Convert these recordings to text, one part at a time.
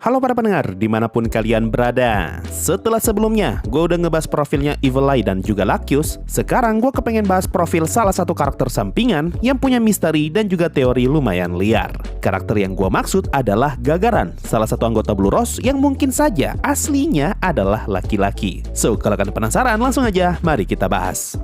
Halo para pendengar, dimanapun kalian berada. Setelah sebelumnya, gue udah ngebahas profilnya Evil Eye dan juga Lacus. Sekarang gue kepengen bahas profil salah satu karakter sampingan yang punya misteri dan juga teori lumayan liar. Karakter yang gue maksud adalah Gagaran, salah satu anggota Blue Rose yang mungkin saja aslinya adalah laki-laki. So, kalau kalian penasaran, langsung aja mari kita bahas.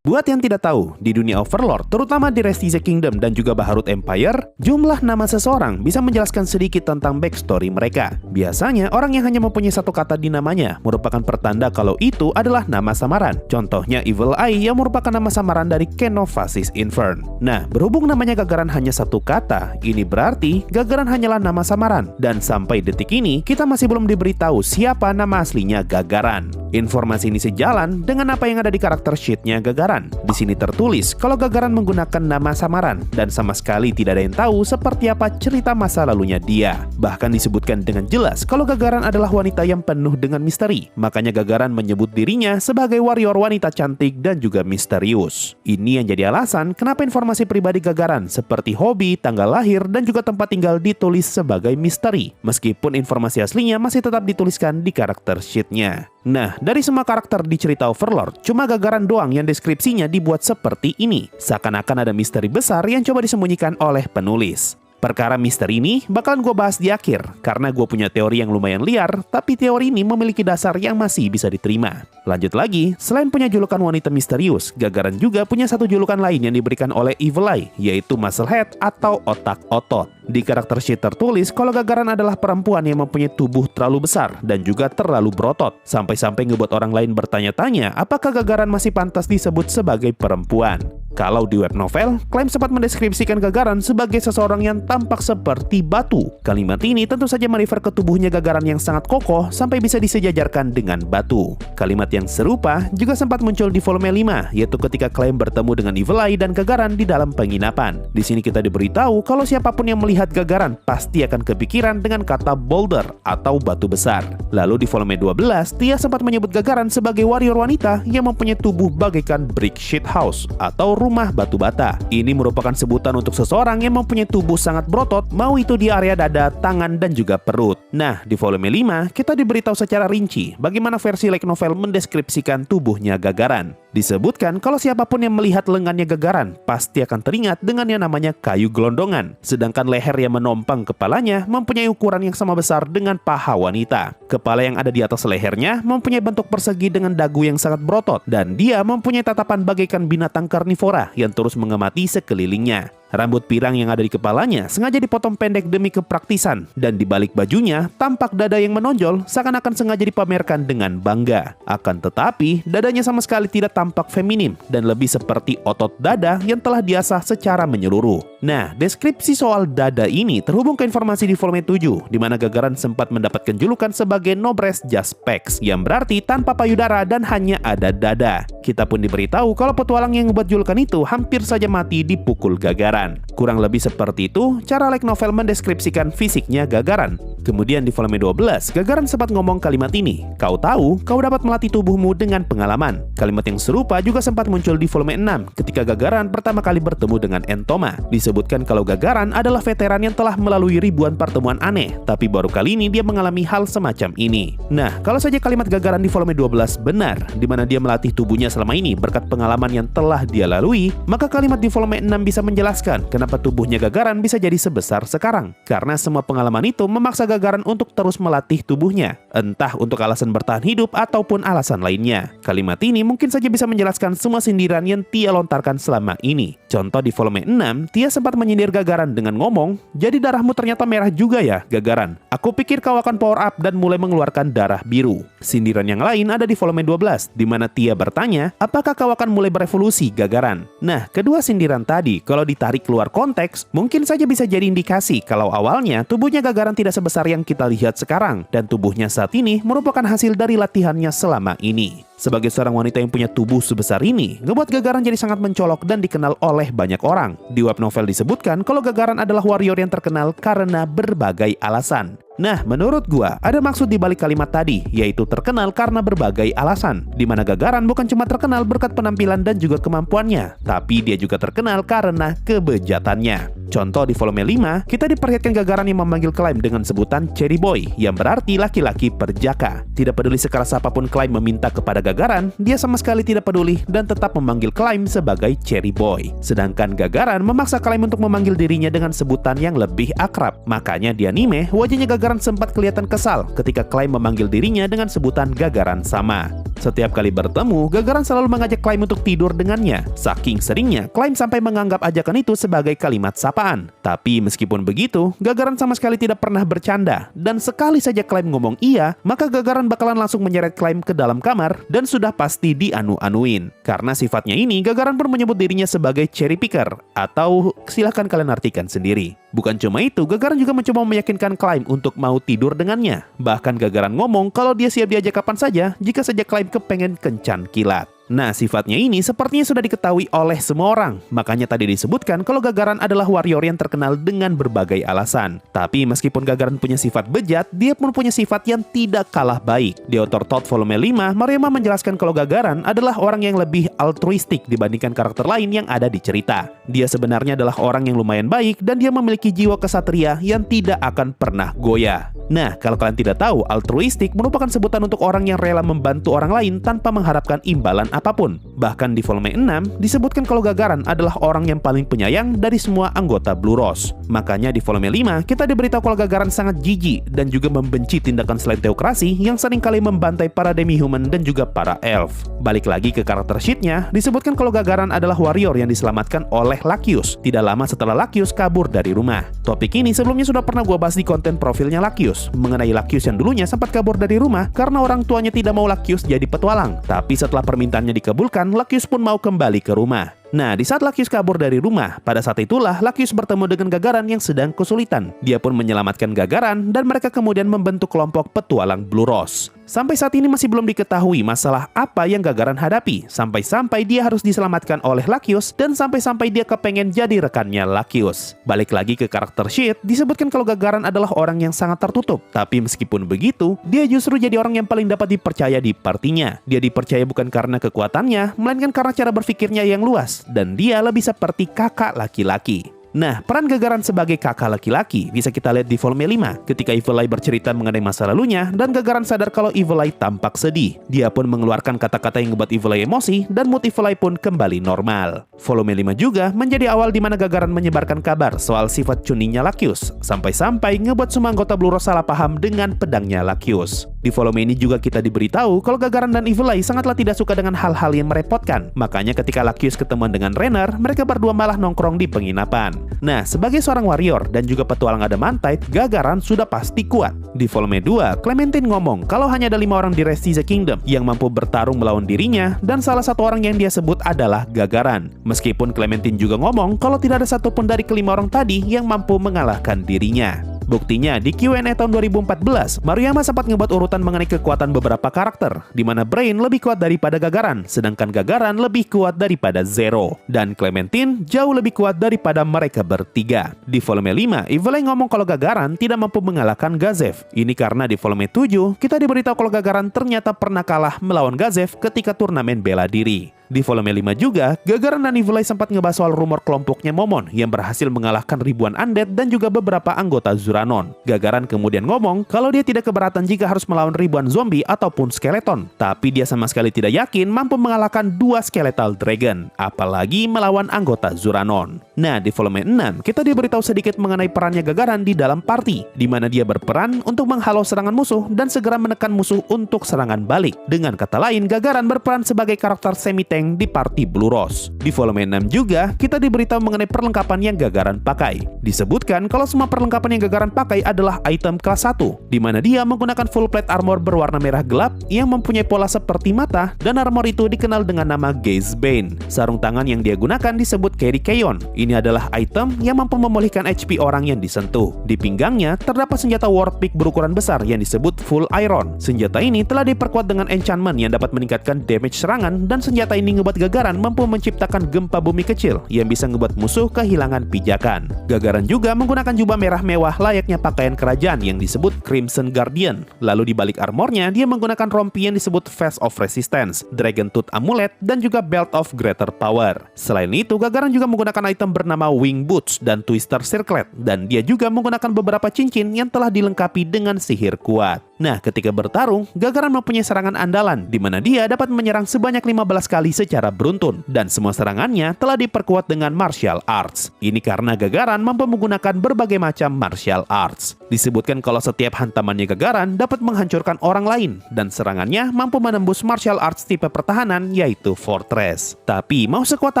Buat yang tidak tahu, di dunia Overlord, terutama di Restize Kingdom dan juga Baharut Empire, jumlah nama seseorang bisa menjelaskan sedikit tentang backstory mereka. Biasanya, orang yang hanya mempunyai satu kata di namanya merupakan pertanda kalau itu adalah nama samaran. Contohnya Evil Eye yang merupakan nama samaran dari Kenofasis Infern. Nah, berhubung namanya Gagaran hanya satu kata, ini berarti Gagaran hanyalah nama samaran. Dan sampai detik ini, kita masih belum diberitahu siapa nama aslinya Gagaran. Informasi ini sejalan dengan apa yang ada di karakter sheet-nya Gagaran. Di sini tertulis kalau Gagaran menggunakan nama samaran dan sama sekali tidak ada yang tahu seperti apa cerita masa lalunya dia. Bahkan disebutkan dengan jelas kalau Gagaran adalah wanita yang penuh dengan misteri. Makanya Gagaran menyebut dirinya sebagai warrior wanita cantik dan juga misterius. Ini yang jadi alasan kenapa informasi pribadi Gagaran seperti hobi, tanggal lahir, dan juga tempat tinggal ditulis sebagai misteri. Meskipun informasi aslinya masih tetap dituliskan di karakter sheet-nya. Nah, dari semua karakter di cerita Overlord, cuma Gagaran doang yang deskripsinya dibuat seperti ini. Seakan-akan ada misteri besar yang coba disembunyikan oleh penulis. Perkara misteri ini bakalan gue bahas di akhir, karena gue punya teori yang lumayan liar, tapi teori ini memiliki dasar yang masih bisa diterima. Lanjut lagi, selain punya julukan wanita misterius, Gagaran juga punya satu julukan lain yang diberikan oleh Evil Eye, yaitu Musclehead atau otak otot. Di karakter sheet tertulis kalau Gagaran adalah perempuan yang mempunyai tubuh terlalu besar dan juga terlalu berotot, sampai-sampai ngebuat orang lain bertanya-tanya apakah Gagaran masih pantas disebut sebagai perempuan. Kalau di web novel, Climb sempat mendeskripsikan Gagaran sebagai seseorang yang tampak seperti batu. Kalimat ini tentu saja merefer ke tubuhnya Gagaran yang sangat kokoh sampai bisa disejajarkan dengan batu. Kalimat yang serupa juga sempat muncul di volume 5, yaitu ketika Climb bertemu dengan Evil Eye dan Gagaran di dalam penginapan. Di sini kita diberitahu kalau siapapun yang melihat Gagaran pasti akan kepikiran dengan kata boulder atau batu besar. Lalu di volume 12, Tia sempat menyebut Gagaran sebagai warrior wanita yang mempunyai tubuh bagaikan brick shit house atau rumah batu bata. Ini merupakan sebutan untuk seseorang yang mempunyai tubuh sangat berotot, mau itu di area dada, tangan, dan juga perut. Nah, di volume 5, kita diberitahu secara rinci bagaimana versi light novel mendeskripsikan tubuhnya Gagaran. Disebutkan kalau siapapun yang melihat lengannya Gagaran pasti akan teringat dengan yang namanya kayu gelondongan. Sedangkan leher yang menompang kepalanya mempunyai ukuran yang sama besar dengan paha wanita. Kepala yang ada di atas lehernya mempunyai bentuk persegi dengan dagu yang sangat berotot. Dan dia mempunyai tatapan bagaikan binatang karnivora yang terus mengamati sekelilingnya. Rambut pirang yang ada di kepalanya sengaja dipotong pendek demi kepraktisan, dan di balik bajunya tampak dada yang menonjol seakan-akan sengaja dipamerkan dengan bangga. Akan tetapi, dadanya sama sekali tidak tampak feminim dan lebih seperti otot dada yang telah diasah secara menyeluruh. Nah, deskripsi soal dada ini terhubung ke informasi di volume 7, di mana Gagaran sempat mendapatkan julukan sebagai Nobresse Just Pecs, yang berarti tanpa payudara dan hanya ada dada. Kita pun diberitahu kalau petualang yang membuat julukan itu hampir saja mati dipukul Gagaran. Kurang lebih seperti itu cara light novel mendeskripsikan fisiknya Gagaran. Kemudian di volume 12, Gagaran sempat ngomong kalimat ini, "Kau tahu, kau dapat melatih tubuhmu dengan pengalaman." Kalimat yang serupa juga sempat muncul di volume 6 ketika Gagaran pertama kali bertemu dengan Entoma. Disebutkan kalau Gagaran adalah veteran yang telah melalui ribuan pertemuan aneh, tapi baru kali ini dia mengalami hal semacam ini. Nah, kalau saja kalimat Gagaran di volume 12 benar, di mana dia melatih tubuhnya selama ini berkat pengalaman yang telah dia lalui, maka kalimat di volume 6 bisa menjelaskan kenapa tubuhnya Gagaran bisa jadi sebesar sekarang. Karena semua pengalaman itu memaksa Gagaran untuk terus melatih tubuhnya, entah untuk alasan bertahan hidup ataupun alasan lainnya. Kalimat ini mungkin saja bisa menjelaskan semua sindiran yang Tia lontarkan selama ini. Contoh di volume 6, Tia sempat menyindir Gagaran dengan ngomong, "Jadi darahmu ternyata merah juga ya, Gagaran? Aku pikir kau akan power up dan mulai mengeluarkan darah biru." Sindiran yang lain ada di volume 12, di mana Tia bertanya, "Apakah kau akan mulai berevolusi, Gagaran?" Nah, kedua sindiran tadi, kalau ditarik keluar konteks, mungkin saja bisa jadi indikasi kalau awalnya tubuhnya Gagaran tidak sebesar yang kita lihat sekarang, dan tubuhnya saat ini merupakan hasil dari latihannya selama ini. Sebagai seorang wanita yang punya tubuh sebesar ini, ngebuat Gagaran jadi sangat mencolok dan dikenal oleh banyak orang. Di web novel disebutkan kalau Gagaran adalah warrior yang terkenal karena berbagai alasan. Nah, menurut gua, ada maksud di balik kalimat tadi, yaitu terkenal karena berbagai alasan. Di mana Gagaran bukan cuma terkenal berkat penampilan dan juga kemampuannya, tapi dia juga terkenal karena kebejatannya. Contoh di volume 5, kita diperlihatkan Gagaran yang memanggil Climb dengan sebutan Cherry Boy, yang berarti laki-laki perjaka. Tidak peduli sekeras apapun Climb meminta kepada Gagaran, dia sama sekali tidak peduli dan tetap memanggil Climb sebagai Cherry Boy. Sedangkan Gagaran memaksa Climb untuk memanggil dirinya dengan sebutan yang lebih akrab. Makanya di anime, wajahnya Gagaran sempat kelihatan kesal ketika Climb memanggil dirinya dengan sebutan Gagaran sama. Setiap kali bertemu, Gagaran selalu mengajak Climb untuk tidur dengannya. Saking seringnya, Climb sampai menganggap ajakan itu sebagai kalimat sapaan. Tapi meskipun begitu, Gagaran sama sekali tidak pernah bercanda. Dan sekali saja Climb ngomong iya, maka Gagaran bakalan langsung menyeret Climb ke dalam kamar dan sudah pasti dianu-anuin. Karena sifatnya ini, Gagaran pun menyebut dirinya sebagai cherry picker, atau silahkan kalian artikan sendiri. Bukan cuma itu, Gagaran juga mencoba meyakinkan Climb untuk mau tidur dengannya. Bahkan Gagaran ngomong kalau dia siap diajak kapan saja jika saja Climb kepengen kencan kilat. Nah, sifatnya ini sepertinya sudah diketahui oleh semua orang. Makanya tadi disebutkan kalau Gagaran adalah warrior yang terkenal dengan berbagai alasan. Tapi meskipun Gagaran punya sifat bejat, dia pun punya sifat yang tidak kalah baik. Di Author Thought volume 5, Maruyama menjelaskan kalau Gagaran adalah orang yang lebih altruistik dibandingkan karakter lain yang ada di cerita. Dia sebenarnya adalah orang yang lumayan baik dan dia memiliki jiwa kesatria yang tidak akan pernah goyah. Nah, kalau kalian tidak tahu, altruistik merupakan sebutan untuk orang yang rela membantu orang lain tanpa mengharapkan imbalan apapun. Bahkan di volume 6 disebutkan kalau Gagaran adalah orang yang paling penyayang dari semua anggota Blue Rose. Makanya di volume 5 kita diberitahu kalau Gagaran sangat jijik dan juga membenci tindakan selain teokrasi yang seringkali membantai para demi-human dan juga para elf. Balik lagi ke karakter sheet-nya, disebutkan kalau Gagaran adalah warrior yang diselamatkan oleh Lakius tidak lama setelah Lakius kabur dari rumah. Topik ini sebelumnya sudah pernah gua bahas di konten profilnya Lakius, mengenai Lakius yang dulunya sempat kabur dari rumah karena orang tuanya tidak mau Lakius jadi petualang. Tapi setelah permintaannya dikabulkan, Lakius pun mau kembali ke rumah. Nah, di saat Lakius kabur dari rumah, pada saat itulah Lakius bertemu dengan Gagaran yang sedang kesulitan. Dia pun menyelamatkan Gagaran dan mereka kemudian membentuk kelompok petualang Blue Rose. Sampai saat ini masih belum diketahui masalah apa yang Gagaran hadapi, sampai-sampai dia harus diselamatkan oleh Lakius dan sampai-sampai dia kepengen jadi rekannya Lakius. Balik lagi ke karakter sheet, disebutkan kalau Gagaran adalah orang yang sangat tertutup. Tapi meskipun begitu, dia justru jadi orang yang paling dapat dipercaya di partinya. Dia dipercaya bukan karena kekuatannya, melainkan karena cara berpikirnya yang luas. Dan dia lebih seperti kakak laki-laki. Nah, peran Gagaran sebagai kakak laki-laki bisa kita lihat di volume 5 ketika Evil Eye bercerita mengenai masa lalunya dan Gagaran sadar kalau Evil Eye tampak sedih. Dia pun mengeluarkan kata-kata yang membuat Evil Eye emosi dan mood Evil Eye pun kembali normal. Volume 5 juga menjadi awal di mana Gagaran menyebarkan kabar soal sifat cuninya Lakius, sampai-sampai ngebuat semua anggota Blue Rose salah paham dengan pedangnya Lakius. Di volume ini juga kita diberitahu kalau Gagaran dan Evil Eye sangatlah tidak suka dengan hal-hal yang merepotkan. Makanya ketika Lakius ketemuan dengan Rainer, mereka berdua malah nongkrong di penginapan. Nah, sebagai seorang warrior dan juga petualang Adamantite, Gagaran sudah pasti kuat. Di volume 2, Clementine ngomong kalau hanya ada 5 orang di Rest the Kingdom yang mampu bertarung melawan dirinya, dan salah satu orang yang dia sebut adalah Gagaran. Meskipun Clementine juga ngomong kalau tidak ada satupun dari kelima orang tadi yang mampu mengalahkan dirinya. Buktinya, di Q&A tahun 2014, Maruyama sempat ngebuat urutan mengenai kekuatan beberapa karakter, di mana Brain lebih kuat daripada Gagaran, sedangkan Gagaran lebih kuat daripada Zero, dan Clementine jauh lebih kuat daripada mereka bertiga. Di volume 5, Evil Eye ngomong kalau Gagaran tidak mampu mengalahkan Gazev. Ini karena di volume 7, kita diberitahu kalau Gagaran ternyata pernah kalah melawan Gazev ketika turnamen bela diri. Di volume 5 juga, Gagaran dan Evil Eye sempat ngebahas soal rumor kelompoknya Momon yang berhasil mengalahkan ribuan undead dan juga beberapa anggota Zuranon. Gagaran kemudian ngomong kalau dia tidak keberatan jika harus melawan ribuan zombie ataupun skeleton, tapi dia sama sekali tidak yakin mampu mengalahkan 2 skeletal dragon, apalagi melawan anggota Zuranon. Nah, di volume 6, kita diberitahu sedikit mengenai perannya Gagaran di dalam party, di mana dia berperan untuk menghalau serangan musuh dan segera menekan musuh untuk serangan balik. Dengan kata lain, Gagaran berperan sebagai karakter semi-tank di party Blue Rose. Di volume 6 juga, kita diberitahu mengenai perlengkapan yang Gagaran pakai. Disebutkan kalau semua perlengkapan yang Gagaran pakai adalah item kelas 1, di mana dia menggunakan full plate armor berwarna merah gelap yang mempunyai pola seperti mata, dan armor itu dikenal dengan nama Gaze Bane. Sarung tangan yang dia gunakan disebut Carry Keyon. Ini adalah item yang mampu memulihkan HP orang yang disentuh. Di pinggangnya terdapat senjata War Pick berukuran besar yang disebut Full Iron. Senjata ini telah diperkuat dengan enchantment yang dapat meningkatkan damage serangan, dan senjata ini ngebuat Gagaran mampu menciptakan gempa bumi kecil yang bisa ngebuat musuh kehilangan pijakan. Gagaran Gagaran juga menggunakan jubah merah mewah layaknya pakaian kerajaan yang disebut Crimson Guardian. Lalu di balik armornya, dia menggunakan rompi yang disebut Vest of Resistance, Dragon Tooth Amulet, dan juga Belt of Greater Power. Selain itu, Gagaran juga menggunakan item bernama Wing Boots dan Twister Circlet, dan dia juga menggunakan beberapa cincin yang telah dilengkapi dengan sihir kuat. Nah, ketika bertarung, Gagaran mempunyai serangan andalan, di mana dia dapat menyerang sebanyak 15 kali secara beruntun, dan semua serangannya telah diperkuat dengan martial arts. Ini karena Gagaran mampu menggunakan berbagai macam martial arts. Disebutkan kalau setiap hantamannya Gagaran dapat menghancurkan orang lain, dan serangannya mampu menembus martial arts tipe pertahanan, yaitu Fortress. Tapi, mau sekuat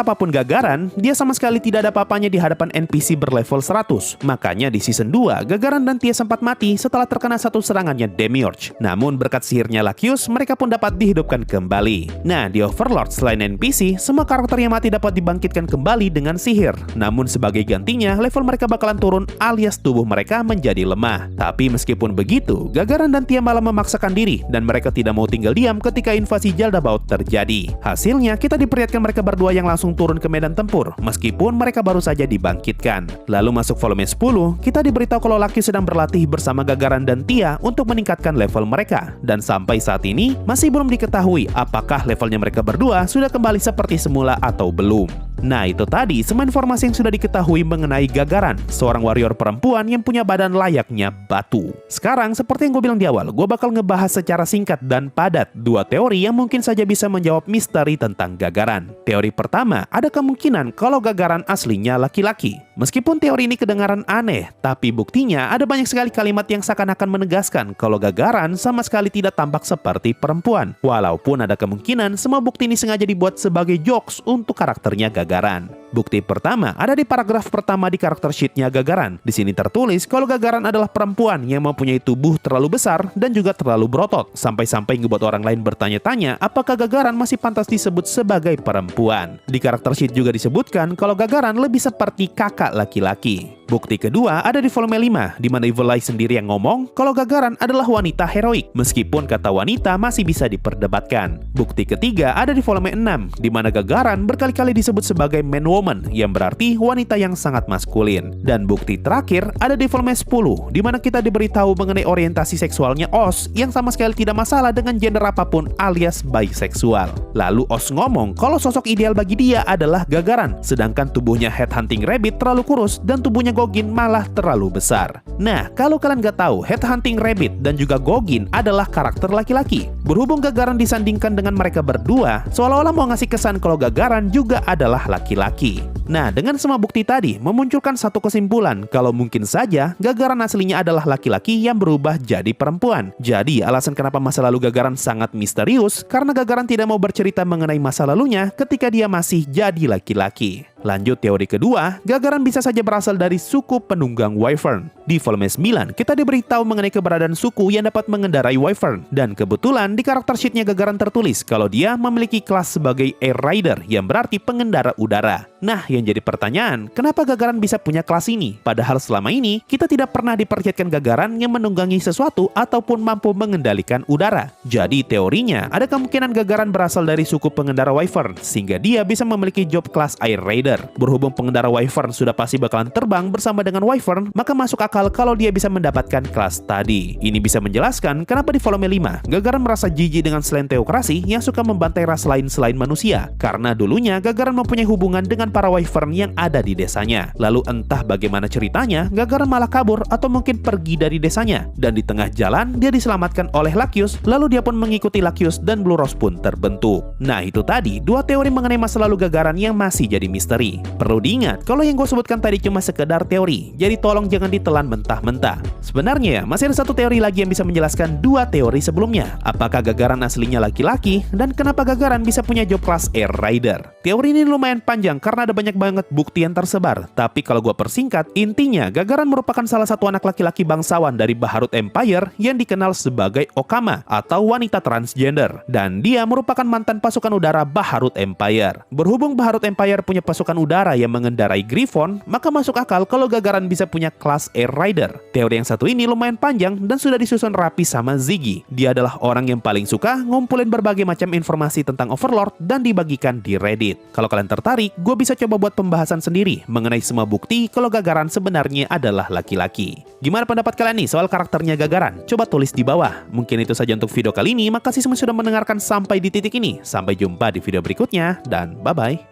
apapun Gagaran, dia sama sekali tidak ada apa-apanya di hadapan NPC berlevel 100. Makanya di Season 2, Gagaran dan Tia sempat mati setelah terkena satu serangannya Demiurge. Namun berkat sihirnya Lacus, mereka pun dapat dihidupkan kembali. Nah, di Overlord selain NPC, semua karakter yang mati dapat dibangkitkan kembali dengan sihir. Namun sebagai gantinya, level mereka bakalan turun alias tubuh mereka menjadi lemah. Tapi meskipun begitu, Gagaran dan Tia malah memaksakan diri dan mereka tidak mau tinggal diam ketika invasi Jaldabaoth terjadi. Hasilnya, kita diperlihatkan mereka berdua yang langsung turun ke medan tempur, meskipun mereka baru saja dibangkitkan. Lalu masuk volume 10, kita diberitahu kalau Lacus sedang berlatih bersama Gagaran dan Tia untuk meningkatkan level mereka. Dan sampai saat ini, masih belum diketahui apakah levelnya mereka berdua sudah kembali seperti semula atau belum. Nah, itu tadi semua informasi yang sudah diketahui mengenai Gagaran, seorang warrior perempuan yang punya badan layaknya batu. Sekarang, seperti yang gue bilang di awal, gue bakal ngebahas secara singkat dan padat dua teori yang mungkin saja bisa menjawab misteri tentang Gagaran. Teori pertama, ada kemungkinan kalau Gagaran aslinya laki-laki. Meskipun teori ini kedengaran aneh, tapi buktinya ada banyak sekali kalimat yang seakan-akan menegaskan kalau Gagaran sama sekali tidak tampak seperti perempuan. Walaupun ada kemungkinan semua bukti ini sengaja dibuat sebagai jokes untuk karakternya Gagaran. Bukti pertama ada di paragraf pertama di karakter sheetnya Gagaran. Di sini tertulis kalau Gagaran adalah perempuan yang mempunyai tubuh terlalu besar dan juga terlalu berotot, sampai-sampai ngebuat orang lain bertanya-tanya apakah Gagaran masih pantas disebut sebagai perempuan. Di karakter sheet juga disebutkan kalau Gagaran lebih seperti kakak laki-laki. Bukti kedua ada di volume 5, di mana Evil Eye sendiri yang ngomong kalau Gagaran adalah wanita heroik, meskipun kata wanita masih bisa diperdebatkan. Bukti ketiga ada di volume 6, di mana Gagaran berkali-kali disebut sebagai man woman, yang berarti wanita yang sangat maskulin. Dan bukti terakhir ada di volume 10, di mana kita diberitahu mengenai orientasi seksualnya Oz, yang sama sekali tidak masalah dengan gender apapun alias bisexual. Lalu Oz ngomong kalau sosok ideal bagi dia adalah Gagaran, sedangkan tubuhnya Headhunting Rabbit terlalu kurus dan tubuhnya Gogin malah terlalu besar. Nah, kalau kalian gak tahu, Headhunting Rabbit dan juga Gogin adalah karakter laki-laki. Berhubung Gagaran disandingkan dengan mereka berdua, seolah-olah mau ngasih kesan kalau Gagaran juga adalah laki-laki. Nah, dengan semua bukti tadi, memunculkan satu kesimpulan kalau mungkin saja Gagaran aslinya adalah laki-laki yang berubah jadi perempuan. Jadi, alasan kenapa masa lalu Gagaran sangat misterius, karena Gagaran tidak mau bercerita mengenai masa lalunya ketika dia masih jadi laki-laki. Lanjut teori kedua, Gagaran bisa saja berasal dari suku penunggang Wyvern. Di volume 9, kita diberitahu mengenai keberadaan suku yang dapat mengendarai Wyvern. Dan kebetulan di karakter sheetnya Gagaran tertulis kalau dia memiliki kelas sebagai Air Rider, yang berarti pengendara udara. Nah, yang jadi pertanyaan, kenapa Gagaran bisa punya kelas ini? Padahal selama ini, kita tidak pernah diperlihatkan Gagaran yang menunggangi sesuatu ataupun mampu mengendalikan udara. Jadi teorinya, ada kemungkinan Gagaran berasal dari suku pengendara Wyvern, sehingga dia bisa memiliki job kelas Air Rider. Berhubung pengendara Wyvern sudah pasti bakalan terbang bersama dengan Wyvern, maka masuk akal kalau dia bisa mendapatkan kelas tadi. Ini bisa menjelaskan kenapa di volume 5, Gagaran merasa jijik dengan selain teokrasi yang suka membantai ras lain selain manusia. Karena dulunya Gagaran mempunyai hubungan dengan para Wyvern yang ada di desanya. Lalu entah bagaimana ceritanya, Gagaran malah kabur atau mungkin pergi dari desanya. Dan di tengah jalan, dia diselamatkan oleh Lacus, lalu dia pun mengikuti Lacus dan Blue Rose pun terbentuk. Nah, itu tadi dua teori mengenai masa lalu Gagaran yang masih jadi misteri. Perlu diingat, kalau yang gue sebutkan tadi cuma sekedar teori, jadi tolong jangan ditelan mentah-mentah. Sebenarnya, masih ada satu teori lagi yang bisa menjelaskan dua teori sebelumnya. Apakah Gagaran aslinya laki-laki, dan kenapa Gagaran bisa punya job kelas Air Rider. Teori ini lumayan panjang karena ada banyak banget bukti yang tersebar. Tapi kalau gue persingkat, intinya Gagaran merupakan salah satu anak laki-laki bangsawan dari Baharut Empire yang dikenal sebagai Okama, atau wanita transgender. Dan dia merupakan mantan pasukan udara Baharut Empire. Berhubung Baharut Empire punya pasukan udara yang mengendarai Griffon, maka masuk akal kalau Gagaran bisa punya kelas Air Rider. Teori yang satu ini lumayan panjang dan sudah disusun rapi sama Ziggy. Dia adalah orang yang paling suka ngumpulin berbagai macam informasi tentang Overlord dan dibagikan di Reddit. Kalau kalian tertarik, gue bisa bisa coba buat pembahasan sendiri mengenai semua bukti kalau Gagaran sebenarnya adalah laki-laki. Gimana pendapat kalian nih soal karakternya Gagaran? Coba tulis di bawah. Mungkin itu saja untuk video kali ini. Makasih semua sudah mendengarkan sampai di titik ini. Sampai jumpa di video berikutnya dan bye-bye.